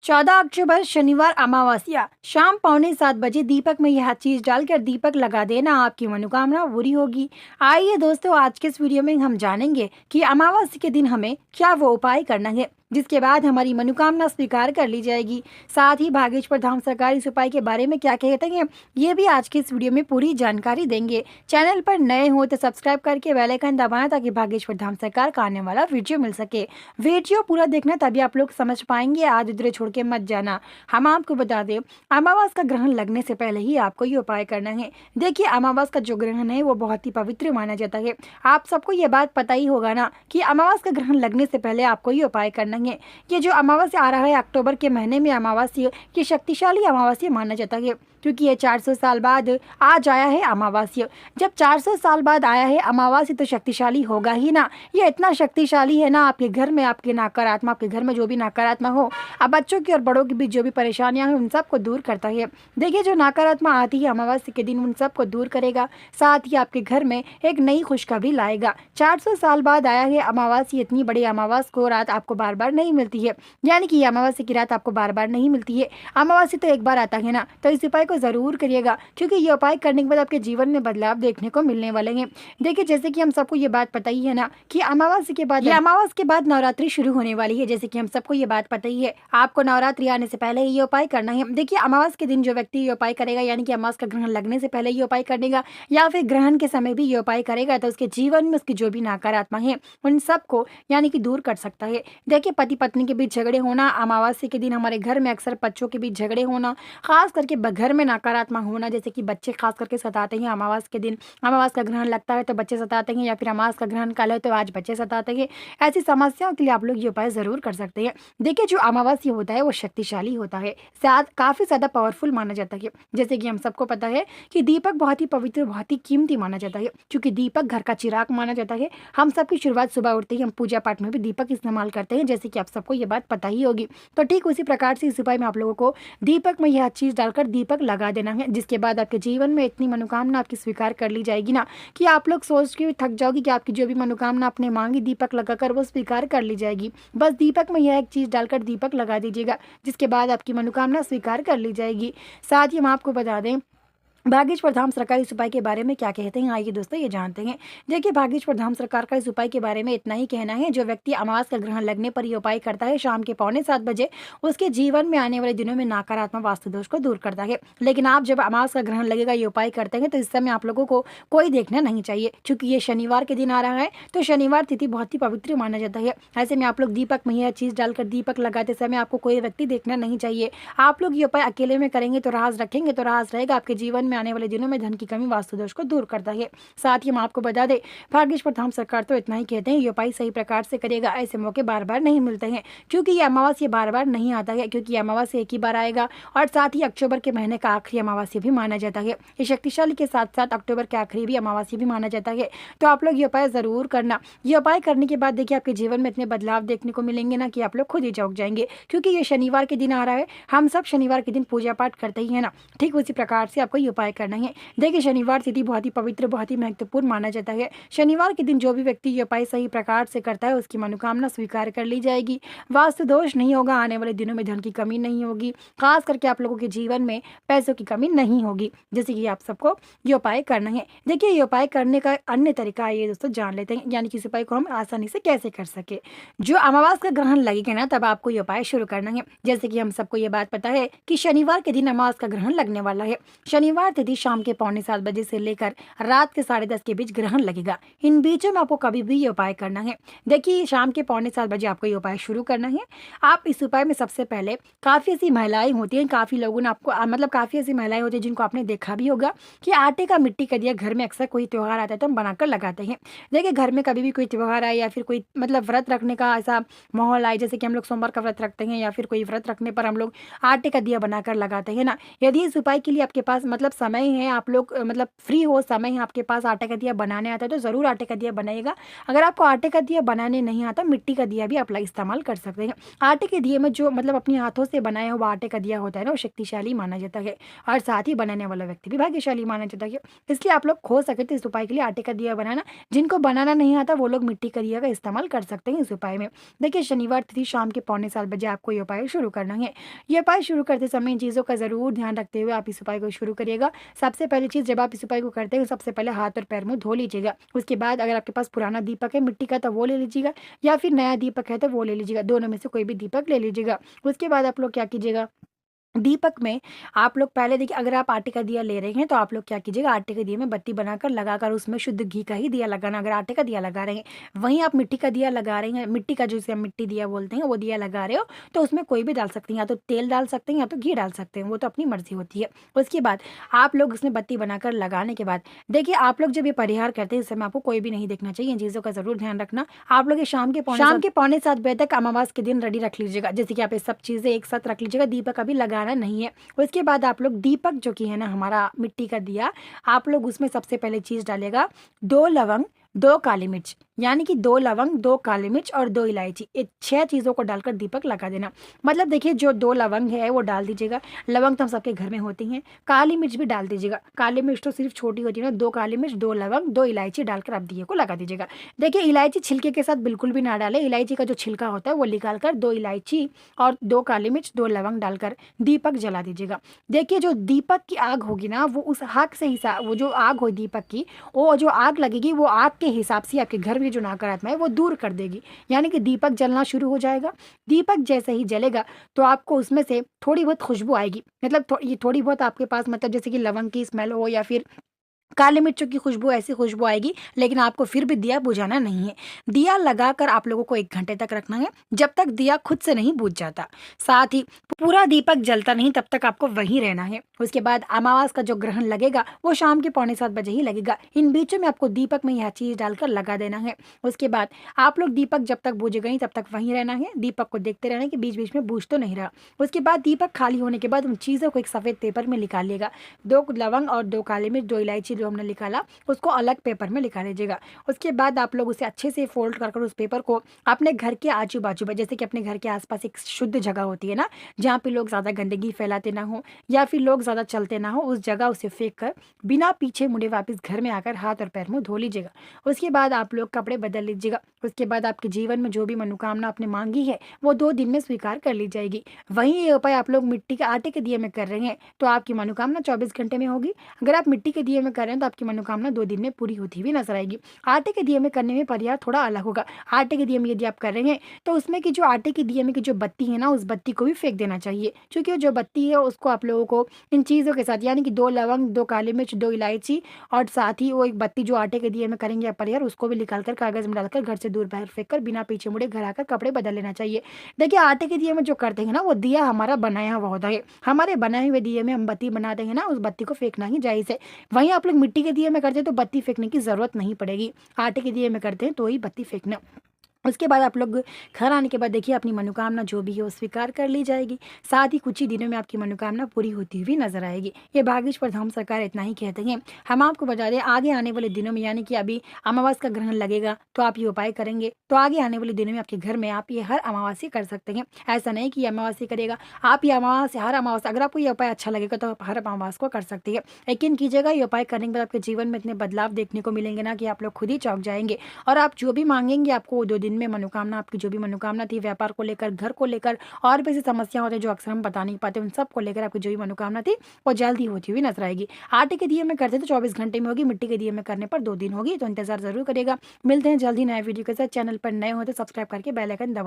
14 अक्टूबर शनिवार अमावस्या शाम 6:45 दीपक में यह चीज डालकर दीपक लगा देना, आपकी मनोकामना पूरी होगी। आइए दोस्तों, आज के इस वीडियो में हम जानेंगे कि अमावस्या के दिन हमें क्या वो उपाय करना है जिसके बाद हमारी मनोकामना स्वीकार कर ली जाएगी। साथ ही भागेश्वर धाम सरकार इस उपाय के बारे में क्या कहते हैं, ये भी आज के इस वीडियो में पूरी जानकारी देंगे। चैनल पर नए हो तो सब्सक्राइब करके बेल आइकन दबाना ताकि भागेश्वर धाम सरकार का आने वाला वीडियो मिल सके। वीडियो पूरा देखना, तभी आप लोग समझ पाएंगे। आज इधर छोड़ के मत जाना। हम आपको बता दें, अमावस का ग्रहण लगने से पहले ही आपको ये उपाय करना है। देखिए, अमावस का जो ग्रहण है वो बहुत ही पवित्र माना जाता है। आप सबको ये बात पता ही होगा ना कि अमावस का ग्रहण लगने से पहले आपको ये उपाय करना है। ये जो अमावस्या आ रहा है अक्टूबर के महीने में अमावस्या, ये शक्तिशाली अमावस्या माना जाता है क्योंकि ये 400 साल बाद आज आया है अमावस्या। जब 400 साल बाद आया है अमावस्या तो शक्तिशाली होगा ही ना। ये इतना शक्तिशाली है ना, आपके घर में आपके नकारात्मक, आपके घर में जो भी नकारात्मक हो, अब बच्चों की और बड़ों की भी जो भी परेशानियां हैं उन सबको दूर करता है। देखिए, जो नकारात्मक आती है अमावस्या के दिन उन सबको दूर करेगा। साथ ही आपके घर में एक नई खुशखबरी लाएगा। 400 साल बाद आया है अमावस्या, इतनी बड़ी अमावस्या को रात आपको बार बार नहीं मिलती है, यानी कि अमावस्या की रात आपको बार बार नहीं मिलती है। अमावस्या तो एक बार आता है ना, तो इस उपाय को जरूर करिएगा क्योंकि ये उपाय करने के बाद आपके जीवन में बदलाव देखने को मिलने वाले हैं। देखिए, जैसे कि हम सबको ये बात पता ही है ना कि अमावस्या के बाद नवरात्रि शुरू होने वाली है। जैसे कि हम सबको ये बात पता ही है, आपको नवरात्रि आने से पहले ये उपाय करना है। देखिए, अमावस्या के दिन जो व्यक्ति ये उपाय करेगा, यानी कि अमावस्या का ग्रहण लगने से पहले ये उपाय करेगा या फिर ग्रहण के समय भी ये उपाय करेगा, तो उसके जीवन में उसकी जो भी नकारात्मक है उन सबको यानी कि दूर कर सकता है। देखिए, पति पत्नी के बीच झगड़े होना, अमावस्या के दिन हमारे घर में अक्सर बच्चों के बीच झगड़े होना, खास करके घर में नकारात्मक होना, जैसे कि बच्चे खास करके सताते हैं अमावस्या के दिन। अमावस्या का ग्रहण लगता है तो बच्चे सताते हैं, या फिर अमावस्या का ग्रहण कल है तो आज बच्चे सताते हैं। ऐसी समस्याओं के लिए आप लोग ये उपाय जरूर कर सकते हैं। देखिए, जो अमावस्या होता है वो शक्तिशाली होता है, काफी ज्यादा पावरफुल माना जाता है। जैसे कि हम सबको पता है कि दीपक बहुत ही पवित्र, बहुत ही कीमती माना जाता है क्योंकि दीपक घर का चिराग माना जाता है। हम सबकी शुरुआत सुबह उठते ही हम पूजा पाठ में भी दीपक इस्तेमाल करते हैं, जैसे कि आप सबको ये बात पता ही होगी। तो ठीक उसी प्रकार से इस उपाय में आप लोगों को दीपक में यह चीज डालकर दीपक लगा देना है, जिसके बाद आपके जीवन में इतनी मनोकामना आपकी स्वीकार कर ली जाएगी ना कि आप लोग सोच के थक जाओगे कि आपकी जो भी मनोकामना आपने मांगी दीपक लगाकर वो स्वीकार कर ली जाएगी। बस दीपक में यह एक चीज डालकर दीपक लगा दीजिएगा, जिसके बाद आपकी मनोकामना स्वीकार कर ली जाएगी। साथ ही हम आपको बता दें, भागेश्वर धाम सरकार इस उपाय के बारे में क्या कहते हैं, आइए दोस्तों ये जानते हैं। देखिए, भागेश्वर धाम सरकार का इस उपाय के बारे में इतना ही कहना है, जो व्यक्ति अमावस्या का ग्रहण लगने पर यह उपाय करता है शाम के 6:45 उसके जीवन में आने वाले दिनों में नकारात्मक वास्तु दोष को दूर करता है। लेकिन आप जब अमावस्या का ग्रहण लगेगा ये उपाय करते हैं तो इस समय आप लोगों को कोई देखना नहीं चाहिए, क्योंकि ये शनिवार के दिन आ रहा है तो शनिवार तिथि बहुत ही पवित्र माना जाता है। ऐसे में आप लोग दीपक में यह चीज डालकर दीपक लगाते समय आपको कोई व्यक्ति देखना नहीं चाहिए। आप लोग ये उपाय अकेले में करेंगे तो राज रखेंगे तो राज रहेगा। आपके जीवन में आने वाले दिनों में धन की कमी वास्तु दोष को दूर करता है। साथ ही हम आपको बता दें, भागेश्वर धाम सरकार तो इतना ही कहते हैं, ये उपाय सही प्रकार से करेगा। ऐसे मौके बार बार नहीं मिलते हैं क्योंकि ये अमावस्या बार बार नहीं आता है, क्योंकि अमावस्या एक ही बार आएगा और साथ ही अक्टूबर के महीने का आखिरी अमावस्या भी माना जाता है। ये शक्तिशाली के साथ साथ अक्टूबर के आखिरी भी अमावस्या भी माना जाता है। तो आप लोग ये उपाय जरूर करना। ये उपाय करने के बाद देखिए, आपके जीवन में इतने बदलाव देखने को मिलेंगे ना कि आप लोग खुद ही चौंक जाएंगे, क्योंकि ये शनिवार के दिन आ रहा है। हम सब शनिवार के दिन पूजा पाठ करते ही है ना, ठीक उसी प्रकार से आपको ये उपाय करना है। देखिए, शनिवार तिथि बहुत ही पवित्र, बहुत ही महत्वपूर्ण माना जाता है। शनिवार के दिन जो भी व्यक्ति ये उपाय सही प्रकार से करता है उसकी मनोकामना स्वीकार कर ली जाएगी, वास्तु दोष नहीं होगा, आने वाले दिनों में धन की कमी नहीं होगी, खास करके आप लोगों के जीवन में पैसों की कमी नहीं होगी। जैसे कि आप सबको ये उपाय करना है। देखिए, ये उपाय करने का अन्य तरीका ये दोस्तों जान लेते हैं, यानी कि इस उपाय को हम आसानी से कैसे कर सके। जो अमावस्या का ग्रहण लगेगा ना तब आपको ये उपाय शुरू करना है। जैसे कि हम सबको ये बात पता है कि शनिवार के दिन अमावस्या का ग्रहण लगने वाला है। शनिवार तिथि शाम के 7:45 से लेकर रात के 10:30 के बीच ग्रहण लगेगा। इन बीचों में आपको कभी भी ये उपाय करना है। देखिए, शाम के 7:45 आपको ये उपाय शुरू करना है। आप इस उपाय में सबसे पहले, काफी ऐसी महिलाएं होती हैं, काफी लोगों ने आपको मतलब काफी ऐसी महिलाएं होती हैं जिनको आपने देखा भी होगा कि आटे का मिट्टी का दिया घर में अक्सर कोई त्योहार आता है तो हम बनाकर लगाते हैं। देखिए, घर में कभी भी कोई त्योहार आए या फिर कोई मतलब व्रत रखने का ऐसा माहौल आए, जैसे कि हम लोग सोमवार का व्रत रखते हैं या फिर कोई व्रत रखने पर हम लोग आटे का दिया बनाकर लगाते हैं ना। यदि इस उपाय के लिए आपके पास मतलब समय है, आप लोग मतलब फ्री हो, समय है आपके पास, आटे का दिया बनाने आता है तो ज़रूर आटे का दिया बनाइएगा। अगर आपको आटे का दिया बनाने नहीं आता, मिट्टी का दिया भी आप इस्तेमाल कर सकते हैं। आटे के दिए में जो मतलब अपने हाथों से बनाया हुआ आटे का दिया होता है ना, वो शक्तिशाली माना जाता है और साथ ही बनाने वाला व्यक्ति भी भाग्यशाली माना जाता है। इसलिए आप लोग हो सके तो इस उपाय के लिए आटे का दिया बनाना, जिनको बनाना नहीं आता वो लोग मिट्टी का दिया का इस्तेमाल कर सकते हैं इस उपाय में। देखिए, शनिवार तिथि शाम के 6:45 आपको ये उपाय शुरू करना है। ये उपाय शुरू करते समय इन चीज़ों का ज़रूर ध्यान रखते हुए आप इस उपाय को शुरू करिएगा। सबसे पहली चीज़, जब आप इस उपाय को करते हैं सबसे पहले हाथ और पैर मुँह धो लीजिएगा। उसके बाद अगर आपके पास पुराना दीपक है मिट्टी का तो वो ले लीजिएगा, या फिर नया दीपक है तो वो ले लीजिएगा, दोनों में से कोई भी दीपक ले लीजिएगा। उसके बाद आप लोग क्या कीजिएगा, दीपक में आप लोग पहले देखिए, अगर आप आटे का दिया ले रहे हैं तो आप लोग क्या कीजिएगा, आटे के दिए में बत्ती बनाकर लगाकर उसमें शुद्ध घी का ही दिया लगाना। अगर आटे का दिया लगा रहे हैं, वहीं आप मिट्टी का दिया लगा रहे हैं, मिट्टी का जिसे हम मिट्टी दिया बोलते हैं वो दिया लगा रहे हो, तो उसमें कोई भी डाल सकते हैं, या तो तेल डाल सकते हैं या तो घी डाल सकते हैं, वो तो अपनी मर्जी होती है। उसके बाद आप लोग उसमें बत्ती बनाकर लगाने के बाद देखिए, आप लोग जब ये परिहार करते हैं इस समय आपको कोई भी नहीं देखना चाहिए, इन चीज़ों का जरूर ध्यान रखना। आप लोग ये शाम के 6:45 तक अमावस के दिन रेडी रख लीजिएगा, जैसे कि आप ये सब चीज़ें एक साथ रख लीजिएगा, दीपक अभी लगाना नहीं है। उसके बाद आप लोग दीपक जो कि है ना हमारा मिट्टी का दिया, आप लोग उसमें सबसे पहले चीज़ डालेगा 2 लवंग, 2 काली मिर्च, यानी कि 2 लवंग, 2 काली मिर्च और 2 इलायची, ये 6 चीज़ों को डालकर दीपक लगा देना। मतलब देखिए, जो 2 लवंग है वो डाल दीजिएगा, लवंग तो हम सबके घर में होती हैं, काली मिर्च भी डाल दीजिएगा, काली मिर्च तो सिर्फ छोटी होती है ना, 2 काली मिर्च, 2 लवंग, 2 इलायची डालकर आप दिए को लगा दीजिएगा। देखिए, इलायची छिलके के साथ बिल्कुल भी ना डालें, इलायची का जो छिलका होता है वो निकाल कर 2 इलायची और 2 काली मिर्च, 2 लवंग डालकर दीपक जला दीजिएगा। देखिए, जो दीपक की आग होगी ना, वो उस आग से हिसाब, वो जो आग हो दीपक की, वो जो आग लगेगी वो आग के हिसाब से आपके घर में जो नकारात्मक है वो दूर कर देगी, यानी कि दीपक जलना शुरू हो जाएगा। दीपक जैसे ही जलेगा तो आपको उसमें से थोड़ी बहुत खुशबू आएगी, मतलब ये थोड़ी बहुत आपके पास, मतलब जैसे कि लवंग की स्मेल हो या फिर काली मिर्चों की खुशबू, ऐसी खुशबू आएगी, लेकिन आपको फिर भी दिया बुझाना नहीं है। दिया लगाकर आप लोगों को 1 घंटे तक रखना है, जब तक दिया खुद से नहीं बुझ जाता। साथ ही पूरा दीपक जलता नहीं तब तक आपको वहीं रहना है। उसके बाद अमावस का जो ग्रहण लगेगा वो शाम के 6:45 ही लगेगा। इन बीचों में आपको दीपक में यह चीज़ डालकर लगा देना है। उसके बाद आप लोग दीपक जब तक बुझेगा नहीं तब तक वहीं रहना है, दीपक को देखते रहना है कि बीच बीच में बुझ तो नहीं रहा। उसके बाद दीपक खाली होने के बाद उन चीज़ों को एक सफ़ेद पेपर में निकालिएगा, 2 लवंग और 2 काली मिर्च, 2 इलायची जो हमने निकाला उसको अलग पेपर में लिखा लीजिएगा। उसके बाद आप लोग उसे अच्छे से फोल्ड कर उस पेपर को अपने घर के आजू बाजू में, जैसे कि अपने घर के आसपास एक शुद्ध जगह होती है ना, जहाँ पे लोग ज़्यादा गंदगी फैलाते ना हो या फिर लोग ज़्यादा चलते ना हो, उस जगह उसे फेंक कर बिना पीछे मुड़े वापस घर में आकर हाथ और पैर मुँह धो लीजिएगा। उसके बाद आप लोग कपड़े बदल लीजिएगा। उसके बाद आपके जीवन में जो भी मनोकामना आपने मांगी है वो 2 दिन में स्वीकार कर ली जाएगी। वहीं ये उपाय आप लोग मिट्टी के आटे के दिए में कर रहे हैं तो आपकी मनोकामना 24 घंटे में होगी। अगर आप मिट्टी के दिए में कर रहे हैं तो आपकी मनोकामना 2 दिन में पूरी होती हुई नजर आएगी। आटे के दिए में करने में परिहार थोड़ा अलग होगा। आटे के दिए में यदि आप कर रहे हैं तो उसमें की जो आटे के दिए में की जो बत्ती है ना, उस बत्ती को भी फेंक देना चाहिए, क्योंकि जो बत्ती है उसको आप लोगों को इन चीज़ों के साथ, यानी कि 2 लवंग, 2 काली मिर्च, 2 इलायची और साथ ही वो एक बत्ती जो आटे के दिए में करेंगे आप परिहार, उसको भी निकाल कर कागज में डालकर घर से दूर बाहर फेंक कर बिना पीछे मुड़े घर आकर कपड़े बदल लेना चाहिए। देखिए, आटे के दिए में जो करते हैं ना, वो दिया हमारा बनाया हुआ होता है, हमारे बनाए हुए दिए में हम बत्ती बनाते हैं ना, उस बत्ती को फेंकना ही जायज़ है। वहीं आप लोग मिट्टी के दिए में करते हैं तो बत्ती फेंकने की ज़रूरत नहीं पड़ेगी, आटे के दिए में करते हैं तो ही बत्ती फेंकना। उसके बाद आप लोग घर आने के बाद देखिए, अपनी मनोकामना जो भी है वो स्वीकार कर ली जाएगी। साथ ही कुछ ही दिनों में आपकी मनोकामना पूरी होती हुई नजर आएगी। ये भाग्येश्वर धाम सरकार इतना ही कहते हैं। हम आपको बता दें, आगे आने वाले दिनों में, यानी कि अभी अमावस का ग्रहण लगेगा तो आप ये उपाय करेंगे तो आगे आने वाले दिनों में आपके घर में आप ये हर अमावस्या कर सकते हैं। ऐसा नहीं कि अमावस्या करेगा, आप ये अमावस्या हर अमावस्या, अगर आपको ये उपाय अच्छा लगेगा तो आप हर अमावस को कर सकते हैं। यकीन कीजिएगा, ये उपाय करने के बाद आपके जीवन में इतने बदलाव देखने को मिलेंगे ना कि आप लोग खुद ही चौंक जाएंगे। और आप जो भी मांगेंगे आपको 2 दिन में मनोकामना, आपकी जो भी मनोकामना थी, व्यापार को लेकर, घर को लेकर और भी ऐसी समस्या होती है जो अक्सर हम बता नहीं पाते, उन सब को लेकर आपकी जो भी मनोकामना थी वो जल्दी होती हुई नजर आएगी। आटे के दिए में करते तो 24 घंटे में होगी, मिट्टी के दिए में करने पर 2 दिन होगी, तो इंतजार जरूर करेगा। मिलते हैं जल्दी नए वीडियो के साथ। चैनल पर नए हो तो सब्सक्राइब करके बेल आइकन दबा